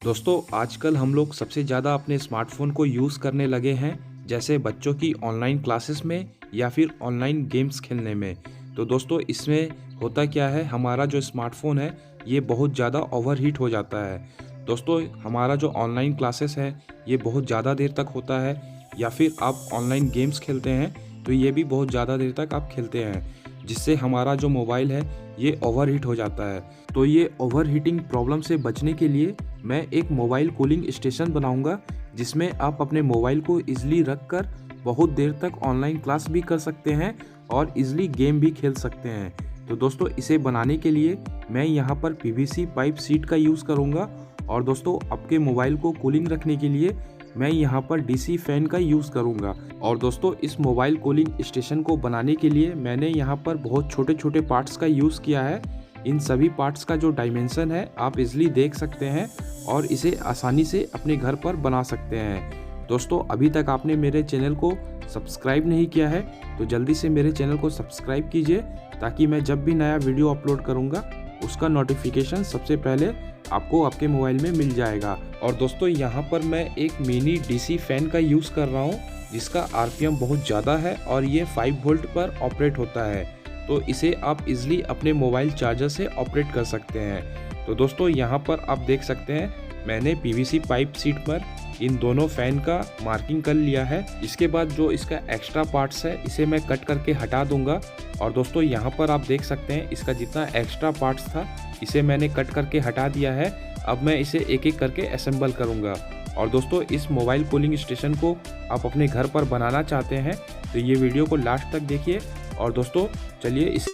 दोस्तों आजकल हम लोग सबसे ज़्यादा अपने स्मार्टफ़ोन को यूज़ करने लगे हैं, जैसे बच्चों की ऑनलाइन क्लासेस में या फिर ऑनलाइन गेम्स खेलने में। तो दोस्तों इसमें होता क्या है, हमारा जो स्मार्टफ़ोन है ये बहुत ज़्यादा ओवरहीट हो जाता है। दोस्तों हमारा जो ऑनलाइन क्लासेस है ये बहुत ज़्यादा देर तक होता है, या फिर आप ऑनलाइन गेम्स खेलते हैं तो ये भी बहुत ज़्यादा देर तक आप खेलते हैं, जिससे हमारा जो मोबाइल है ये ओवरहीट हो जाता है। तो ये ओवरहीटिंग प्रॉब्लम से बचने के लिए मैं एक मोबाइल कूलिंग स्टेशन बनाऊंगा, जिसमें आप अपने मोबाइल को ईजिली रख कर बहुत देर तक ऑनलाइन क्लास भी कर सकते हैं और ईजिली गेम भी खेल सकते हैं। तो दोस्तों इसे बनाने के लिए मैं यहाँ पर पीवीसी पाइप शीट का यूज़ करूँगा, और दोस्तों आपके मोबाइल को कूलिंग रखने के लिए मैं यहाँ पर डीसी फैन का यूज़ करूँगा। और दोस्तों इस मोबाइल कूलिंग स्टेशन को बनाने के लिए मैंने यहाँ पर बहुत छोटे छोटे पार्ट्स का यूज़ किया है। इन सभी पार्ट्स का जो डायमेंशन है आप इजीली देख सकते हैं और इसे आसानी से अपने घर पर बना सकते हैं। दोस्तों अभी तक आपने मेरे चैनल को सब्सक्राइब नहीं किया है तो जल्दी से मेरे चैनल को सब्सक्राइब कीजिए, ताकि मैं जब भी नया वीडियो अपलोड करूँगा उसका नोटिफिकेशन सबसे पहले आपको आपके मोबाइल में मिल जाएगा। और दोस्तों यहाँ पर मैं एक मिनी डीसी फैन का यूज़ कर रहा हूँ, जिसका आरपीएम बहुत ज़्यादा है और ये 5 वोल्ट पर ऑपरेट होता है। तो इसे आप इजीली अपने मोबाइल चार्जर से ऑपरेट कर सकते हैं। तो दोस्तों यहाँ पर आप देख सकते हैं मैंने पीवीसी पाइप शीट पर इन दोनों फ़ैन का मार्किंग कर लिया है। इसके बाद जो इसका एक्स्ट्रा पार्ट्स है इसे मैं कट करके हटा दूंगा। और दोस्तों यहाँ पर आप देख सकते हैं इसका जितना एक्स्ट्रा पार्ट्स था इसे मैंने कट करके हटा दिया है। अब मैं इसे एक एक करके असेंबल करूँगा। और दोस्तों इस मोबाइल कूलिंग स्टेशन को आप अपने घर पर बनाना चाहते हैं तो ये वीडियो को लास्ट तक देखिए। और दोस्तों चलिए इस